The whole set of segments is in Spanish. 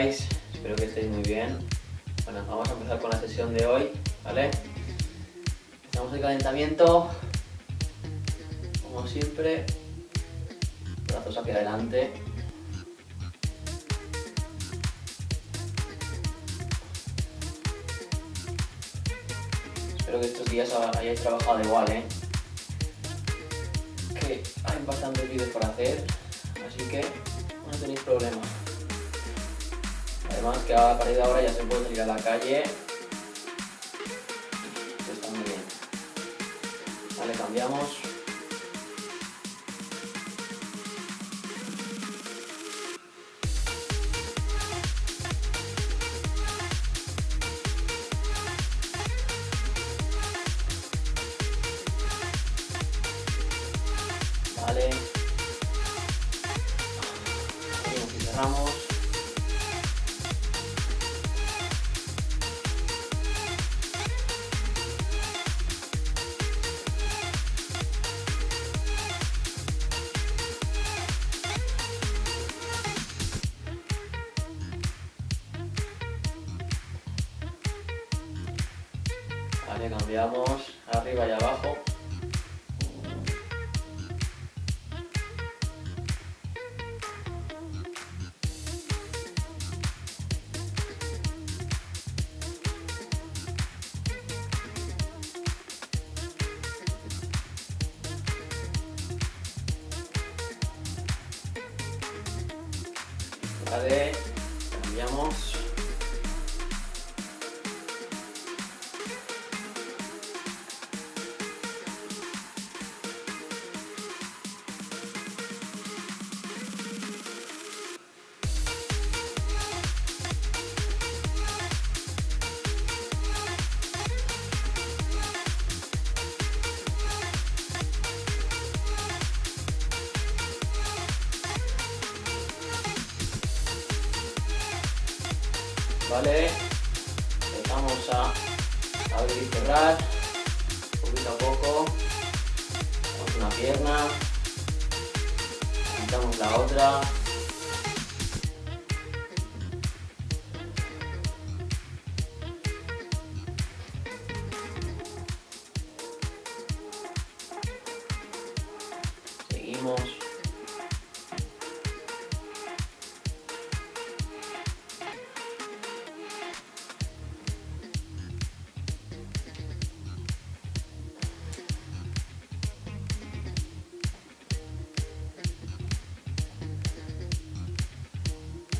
estáis? Espero que estéis muy bien. Bueno, vamos a empezar con la sesión de hoy, ¿vale? Empezamos el calentamiento, como siempre, brazos hacia adelante. Espero que estos días hayáis trabajado igual, que hay bastantes vídeos por hacer, así que no tenéis problema. Además que a partir de ahora ya se puede salir a la calle, que está muy bien. Vale, cambiamos. Vale. Abrimos y cerramos. Vale, cambiamos arriba y abajo. Vale, cambiamos. Vale, empezamos a abrir y cerrar, poquito a poco. Damos una pierna, quitamos la otra. Seguimos.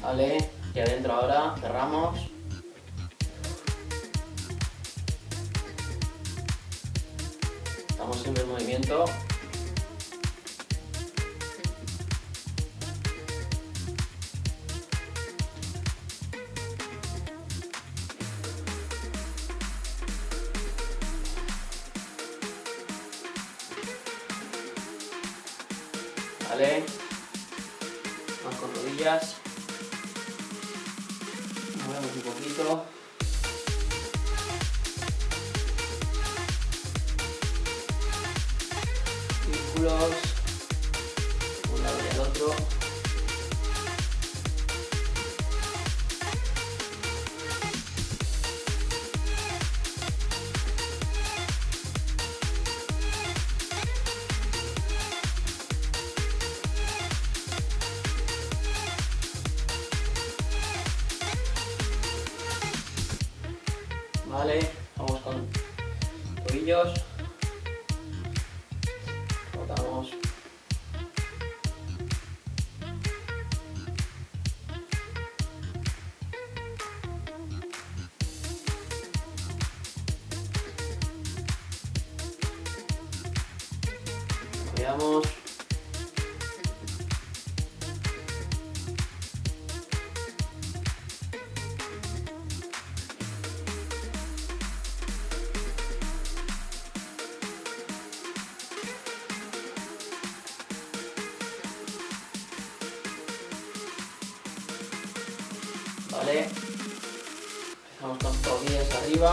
Vale, y adentro ahora cerramos. Estamos siempre en movimiento. Vale, vamos con rodillas. Movemos un poquito. Círculos. Un lado y el otro. Vale, vamos con tobillos. Rotamos. Cambiamos. Vale, empezamos con rodillas arriba.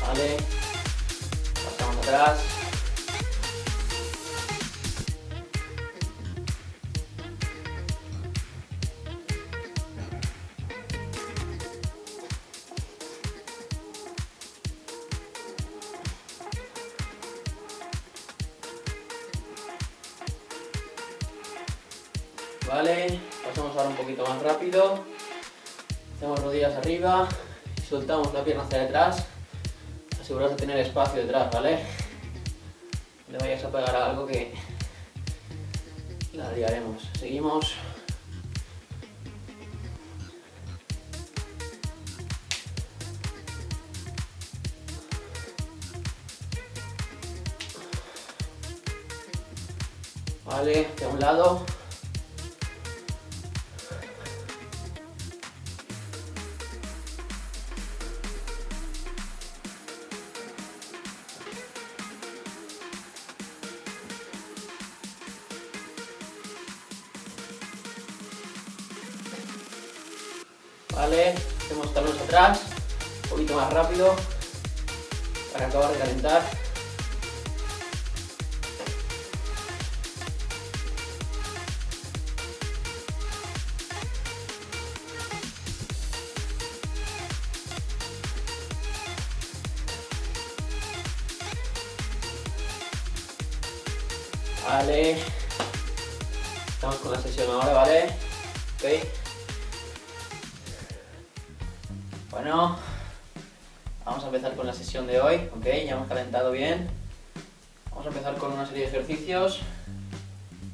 Vale. Pasamos atrás. Vale, pasamos ahora un poquito más rápido. Hacemos rodillas arriba y soltamos la pierna hacia detrás. Aseguraos de tener espacio detrás, ¿vale? No le vayáis a pegar a algo que la liaremos. Seguimos. Vale, de un lado. Vale, hacemos talones atrás, un poquito más rápido para acabar de calentar. Vale, estamos con la sesión ahora, ¿vale? Ok. Bueno, vamos a empezar con la sesión de hoy, ok, ya hemos calentado bien. Vamos a empezar con una serie de ejercicios.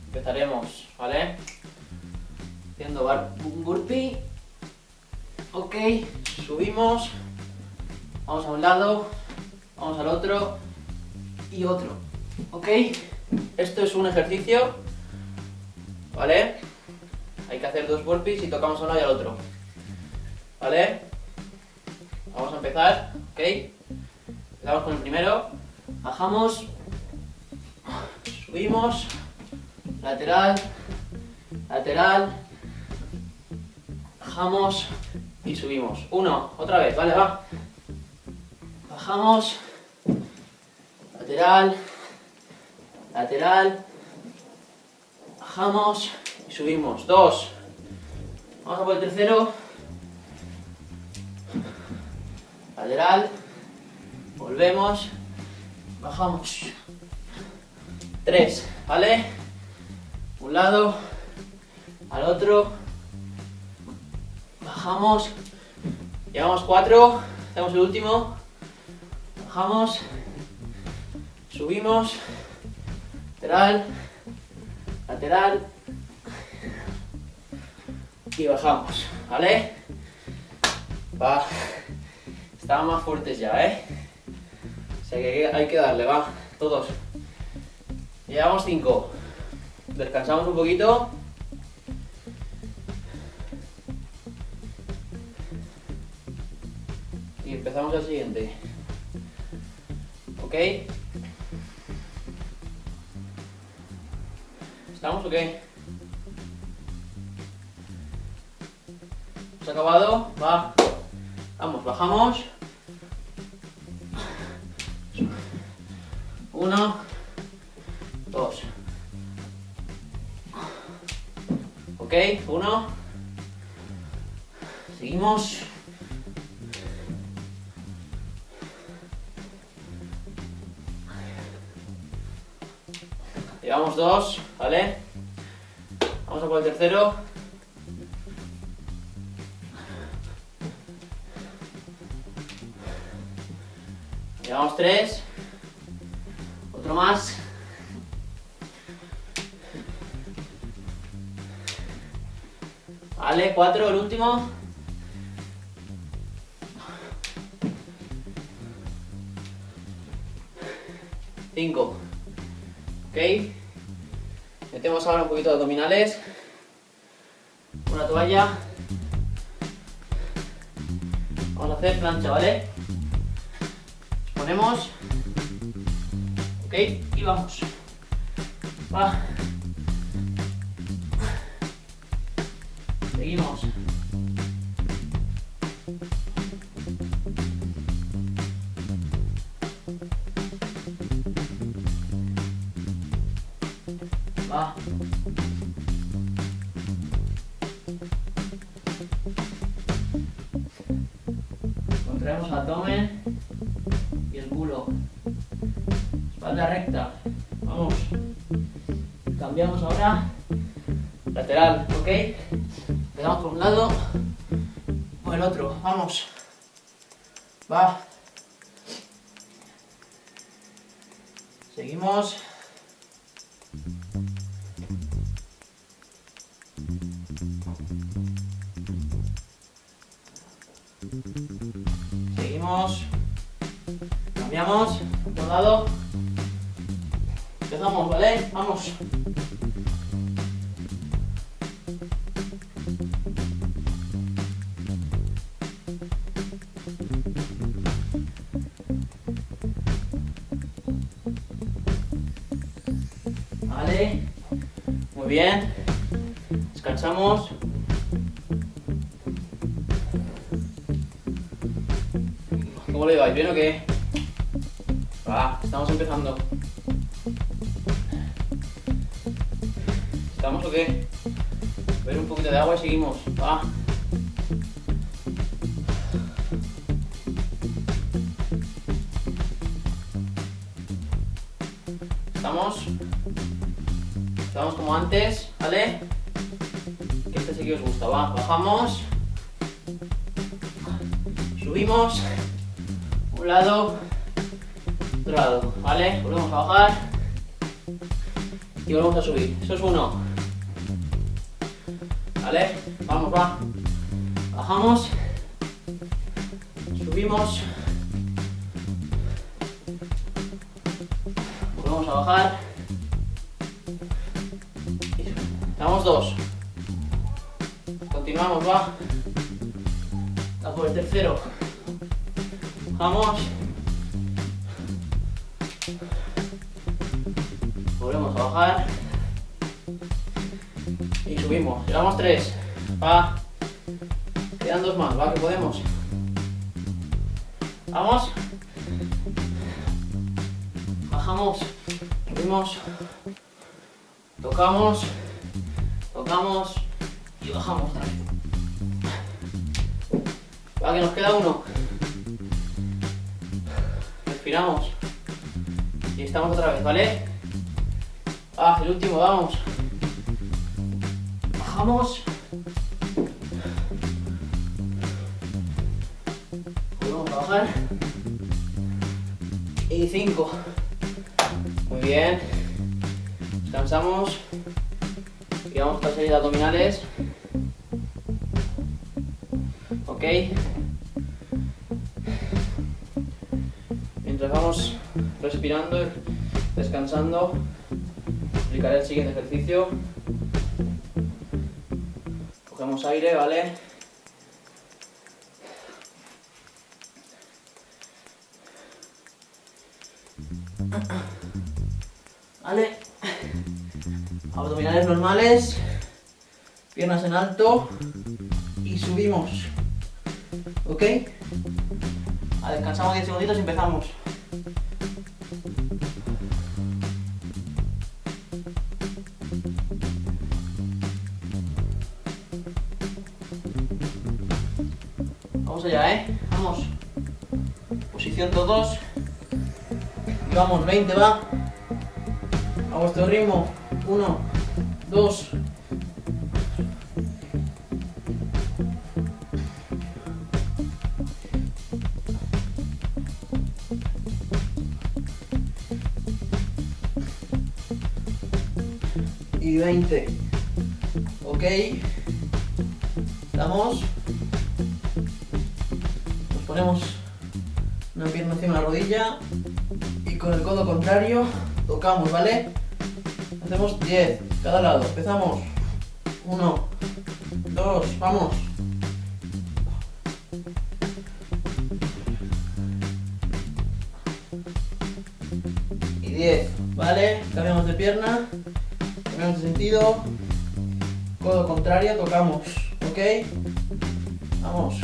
Empezaremos, ¿vale? Haciendo un burpee. Ok, subimos. Vamos a un lado, vamos al otro y otro. Ok, esto es un ejercicio, ¿vale? Hay que hacer 2 burpees y tocamos a uno y al otro, ¿vale? Vamos a empezar, ok. Empezamos con el primero. Bajamos, subimos, lateral, lateral, bajamos y subimos. 1, otra vez, vale, va. Bajamos, lateral, lateral, bajamos y subimos. 2. Vamos a por el tercero. Lateral, volvemos, bajamos. 3, ¿vale? Un lado, al otro, bajamos, llevamos 4, hacemos el último, bajamos, subimos, lateral, lateral y bajamos, ¿vale? Va. Estaban más fuertes ya, ¿eh? O sea que hay que darle, va, todos. Llevamos 5. Descansamos un poquito. Y empezamos el siguiente. ¿Ok? ¿Estamos o qué? ¿Hemos acabado? Va. Vamos, bajamos. 1, 2. Ok, 1. Seguimos. Llevamos 2, ¿vale? Vamos a por el tercero. Llevamos 3. Otro más. Vale, 4, el último. Cinco. Ok. Metemos ahora un poquito de abdominales. Una toalla. Vamos a hacer plancha, ¿vale? Ponemos. Ok, y vamos. Va. Seguimos. Va. Contraemos abdomen y el culo. Espalda recta. Vamos. Cambiamos ahora. Lateral, ¿ok? Le damos por un lado o el otro. Vamos. Va. Seguimos. Seguimos. Cambiamos. Otro lado. Empezamos, ¿vale? Vamos. Vale. Muy bien. Descansamos. ¿Cómo lo lleváis? ¿Bien o qué? Va, estamos empezando. ¿Estamos o qué? Ver un poquito de agua y seguimos. Va. ¿Estamos? Estamos como antes, ¿vale? Que este sí que os gusta, va. Bajamos. Subimos. Un lado. Otro lado, ¿vale? Volvemos a bajar. Y volvemos a subir. Eso es uno. ¿Vale? Vamos, va. Bajamos. Subimos. Volvemos a bajar. Damos dos. Continuamos, va. A por el tercero. Bajamos. Volvemos a bajar. Y subimos. Llevamos tres. Va. Quedan dos más, va, que podemos. Vamos. Bajamos. Subimos. Tocamos. Tocamos. Y bajamos otra vez. Va, que nos queda uno. Respiramos. Y estamos otra vez, ¿vale? Ah, el último, vamos. Bajamos. Volvemos a bajar. Y 5. Muy bien. Descansamos. Y vamos para la serie de abdominales. Ok. Mientras vamos respirando y descansando, explicaré el siguiente ejercicio. Cogemos aire, ¿vale? Vale. Abdominales normales. Piernas en alto. Y subimos. ¿Ok? Descansamos 10 segunditos y empezamos. Vamos allá, ¿eh? Vamos. Posición todos. Y vamos, 20, va. A vuestro ritmo. 1, 2. Y 20. Ok. Estamos. Nos ponemos una pierna encima de la rodilla y con el codo contrario tocamos, ¿vale? Hacemos 10 cada lado. Empezamos. 1, 2, vamos. Y 10, ¿vale? Cambiamos de pierna. Cambiamos de sentido. Codo contrario, tocamos. ¿Ok? Vamos.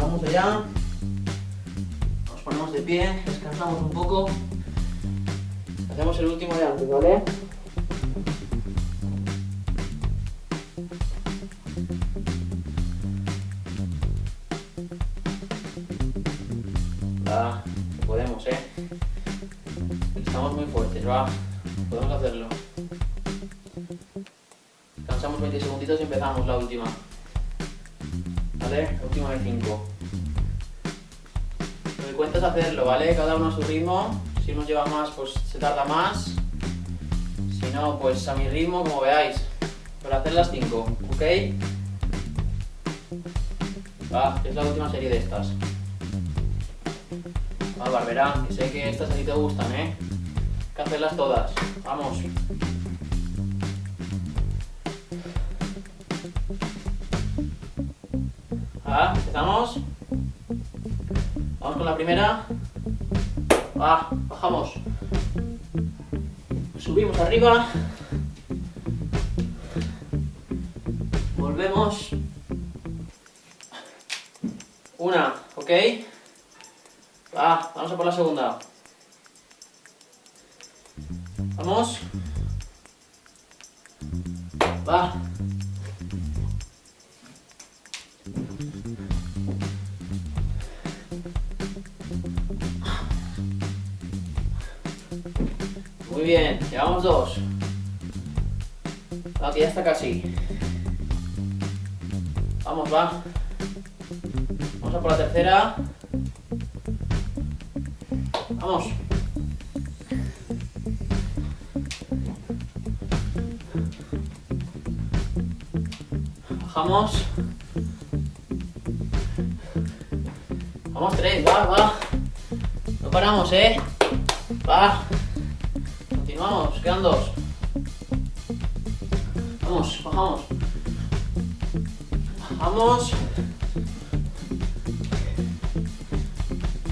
Vamos allá. Nos ponemos de pie, descansamos un poco. Hacemos el último de antes, ¿vale? Va, podemos, Estamos muy fuertes, va. Podemos hacerlo. Descansamos 20 segunditos y empezamos la última. ¿Vale? La última de 5. Lo que cuenta es hacerlo, ¿vale? Cada uno a su ritmo. Si nos lleva más, pues se tarda más. Si no, pues a mi ritmo, como veáis. Para hacer las 5, ¿ok? Va, es la última serie de estas. Va, Barberá, que sé que estas a ti te gustan, Hay que hacerlas todas. Vamos. Empezamos. Vamos con la primera. Bajamos. Subimos arriba. Volvemos. Una, ¿ok? Vamos a por la segunda. Vamos. Muy bien, llevamos 2. Que ya está casi. Vamos, va. Vamos a por la tercera. Vamos. Bajamos. Vamos 3, va. No paramos, Va. Continuamos, quedan 2. Vamos, bajamos. Bajamos.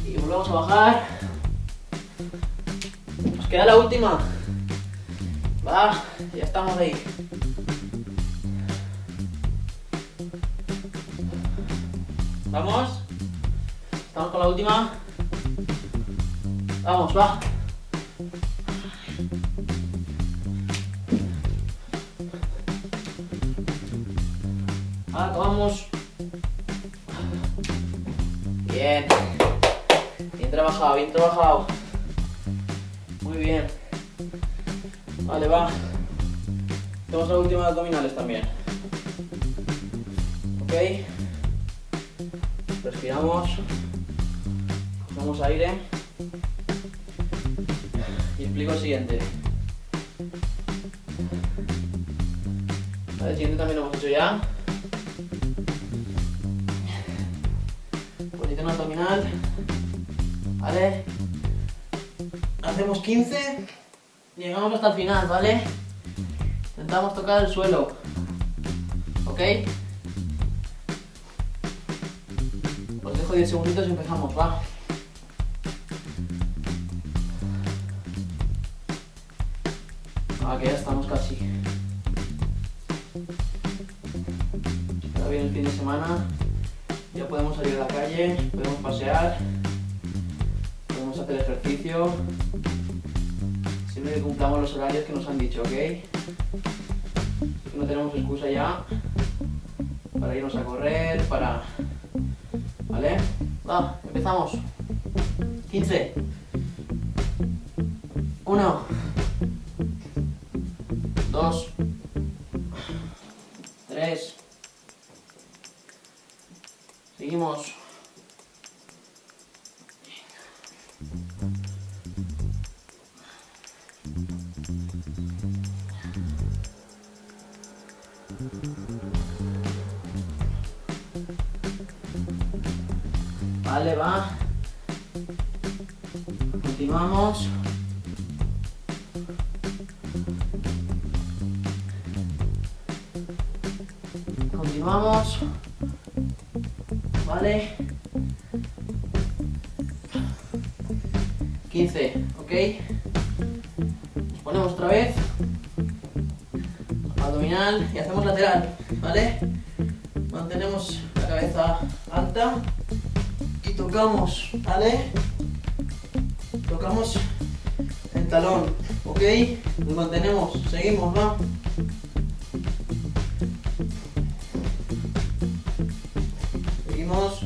Y volvemos a bajar. Nos queda la última. Ya estamos ahí. Vamos. Estamos con la última. Vamos, va. Acabamos. Bien. Bien trabajado, bien trabajado. Muy bien. Vale, va. Hacemos la última de abdominales también. Ok. Respiramos. Cogemos aire. Y explico el siguiente. Vale, el siguiente también lo hemos hecho ya. Posición abdominal. Vale. Hacemos 15. Llegamos hasta el final, ¿vale? Intentamos tocar el suelo. ¿Ok? Os dejo 10 segunditos y empezamos, va. Que ya estamos casi. Ahora viene el fin de semana. Ya podemos salir a la calle, podemos pasear, podemos hacer ejercicio. Siempre que cumplamos los horarios que nos han dicho, ¿ok? Que no tenemos excusa ya para irnos a correr, ¿vale? Va, empezamos. 15. 1. 2. 3. Seguimos. Vale, va. Continuamos. Continuamos. Vale. 15, ¿ok? Nos ponemos otra vez. Abdominal y hacemos lateral, ¿vale? Mantenemos la cabeza alta. tocamos, ¿vale? Tocamos el talón, ¿ok? Lo mantenemos, seguimos, ¿va? Seguimos.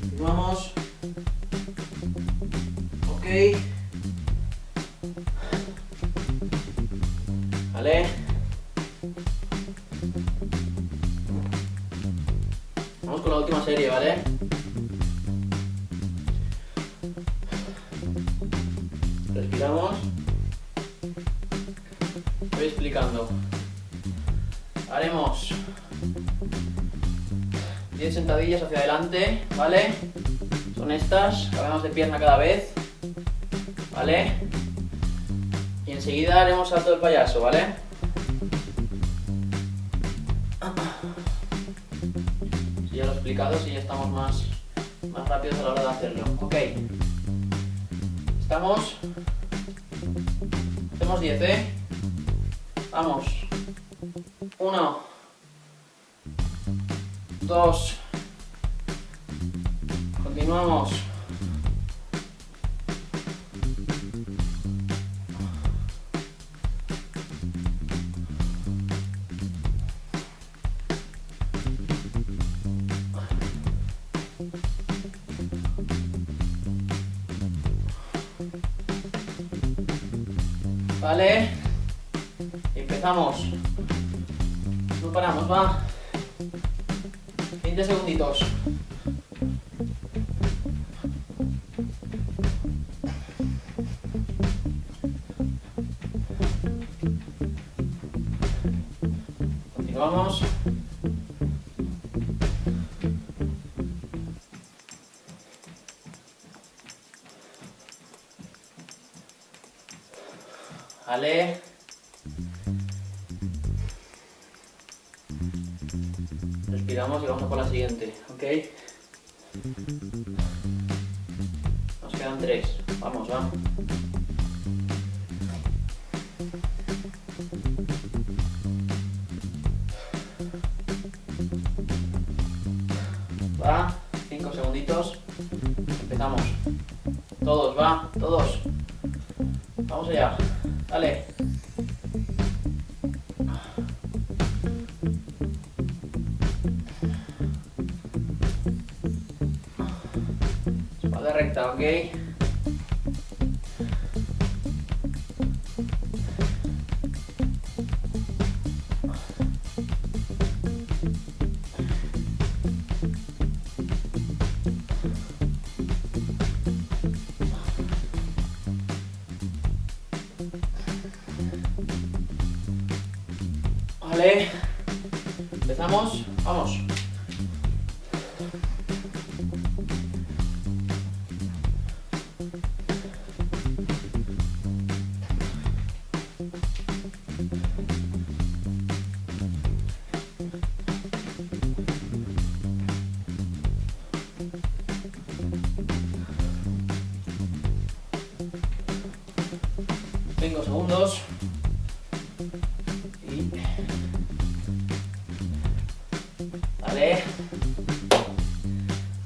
Continuamos. Ok. Vale. Vamos con la última serie, ¿vale? Respiramos. Voy explicando. Haremos 10 sentadillas hacia adelante, ¿vale? Son estas, cambiamos de pierna cada vez, ¿vale? Y enseguida haremos salto del payaso, ¿vale? Si ya lo he explicado, si ya estamos más rápidos a la hora de hacerlo. Ok. Estamos. Hacemos 10, ¿eh? Vamos. 1, 2. Continuamos. Vale. Empezamos. No paramos, va. 20 segunditos. Continuamos. Vale. Respiramos y vamos a por la siguiente, ¿ok? Nos quedan 3. Vamos, va. Va. 5 segunditos. Empezamos. Todos, va. Todos. Vamos allá. Dale. Espalda recta, ¿ok? Vale. Empezamos. Vamos. Cinco segundos. Y... Vale.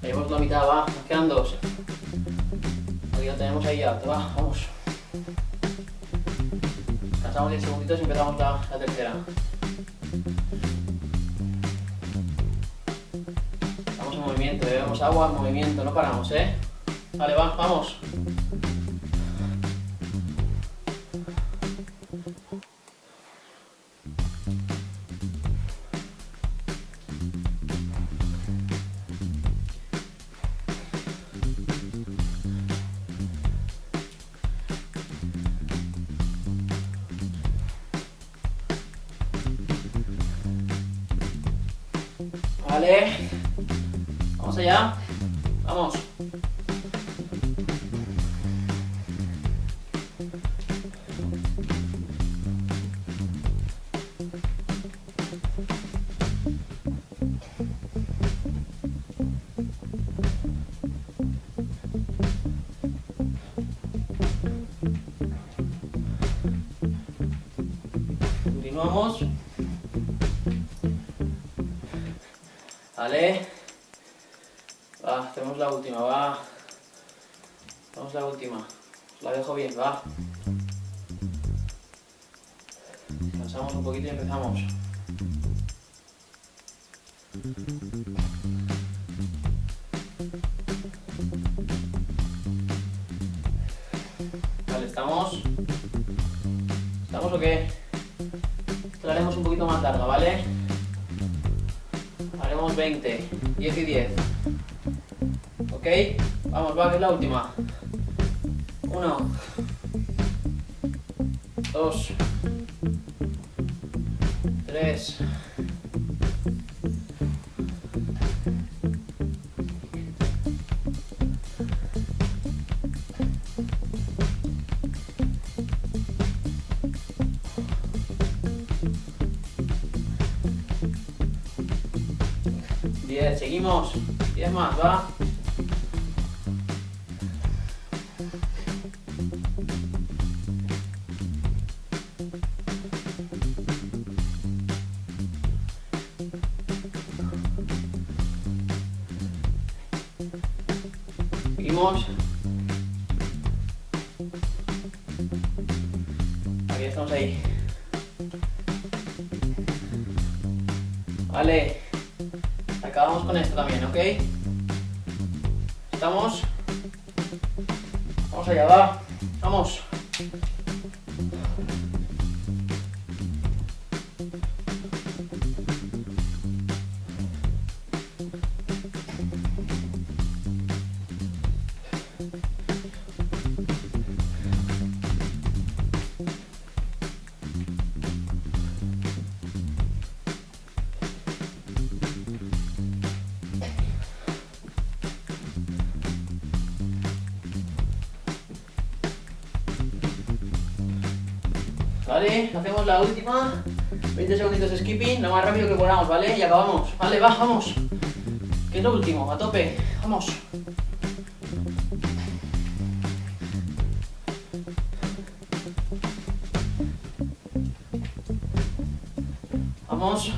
Tenemos la mitad, va. Nos quedan 2. Aquí lo tenemos ahí alto, va. Vamos. Pasamos 10 segunditos y empezamos la tercera. Estamos en movimiento, bebemos agua en movimiento, no paramos, ¿eh? Vale, va, vamos. Vale, vamos allá, vamos. Continuamos. Vale. Va, hacemos la última, va. Hacemos la última. Os la dejo bien, va. Descansamos un poquito y empezamos. Vale, ¿estamos? ¿Estamos o qué? Esto lo haremos un poquito más larga, ¿vale? Haremos 20, 10 y 10. ¿Ok? Vamos, va, que es la última. 1, 2, 3, 10, seguimos. 10 más, va. Seguimos. Aquí estamos ahí. Vale. Acabamos con esto también, ¿ok? ¿Estamos? Vamos allá, va. Vamos. Vale, hacemos la última. 20 segunditos de skipping, lo más rápido que podamos, ¿vale? Y acabamos. Vale, va, vamos. Que es lo último, a tope. Vamos. Vamos.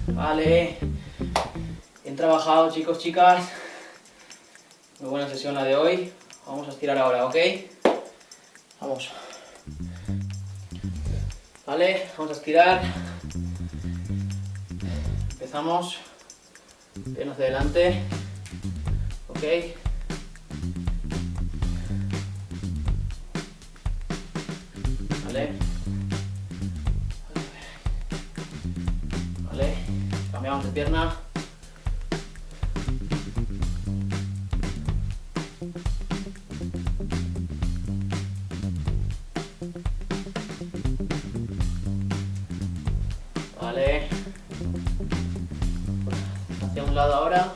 Vale. Bien trabajado, chicos, chicas. Muy buena sesión la de hoy. Vamos a estirar ahora, ¿ok? Vamos. Vale, vamos a estirar. Empezamos. Bien hacia adelante. ¿Ok? Vale. Vale. Cambiamos de pierna. Vale. Hacia un lado ahora.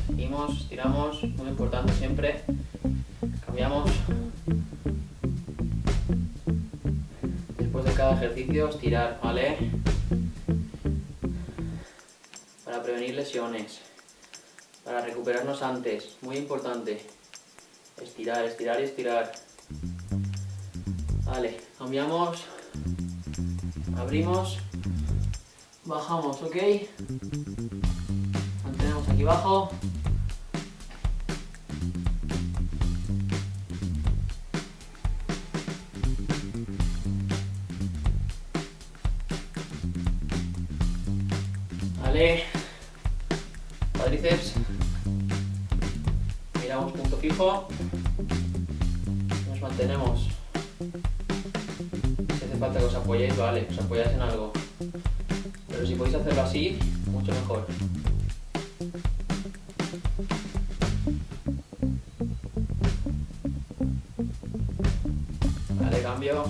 Seguimos, estiramos, muy importante siempre. Cambiamos. Después de cada ejercicio, estirar, ¿vale? Para prevenir lesiones. Para recuperarnos antes, muy importante. Estirar, estirar y estirar. Vale, cambiamos. Abrimos. Bajamos, ¿ok? Mantenemos aquí abajo. Vale. Cuádriceps. Miramos punto fijo. Nos mantenemos. Si hace falta que os apoyéis, vale, os apoyáis en algo. Pero si podéis hacerlo así, mucho mejor. Vale, cambio.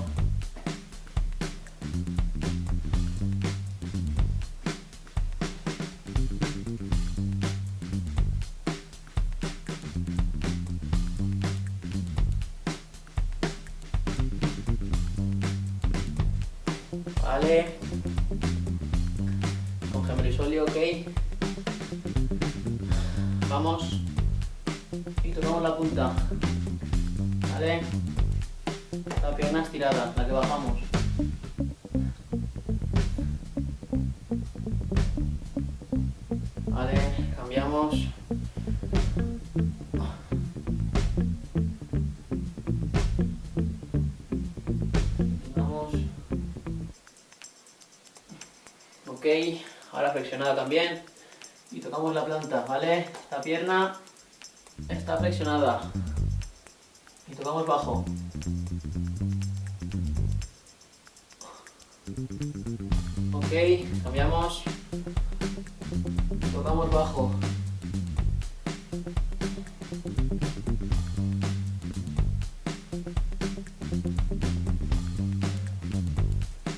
Vale. Con gemelo y solio, ok. Vamos. Y tocamos la punta. Vale. La pierna estirada, la que bajamos. Vale, cambiamos. Vamos. Ok, ahora flexionada también. Y tocamos la planta, ¿vale? Esta pierna está flexionada. Y tocamos bajo. Ok, cambiamos. Tocamos bajo.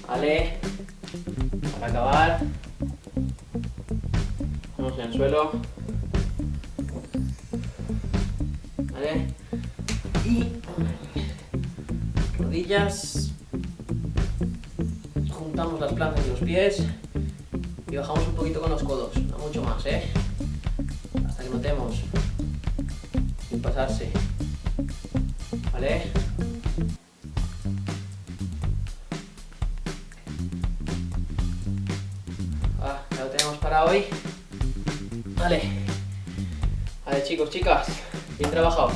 Vale. Para acabar. Vamos en el suelo. Vale. Y rodillas. Juntamos las plantas de los pies y bajamos un poquito con los codos, no mucho más, hasta que notemos, sin pasarse, ¿vale? Ya lo tenemos para hoy, vale. Vale chicos, chicas, bien trabajado.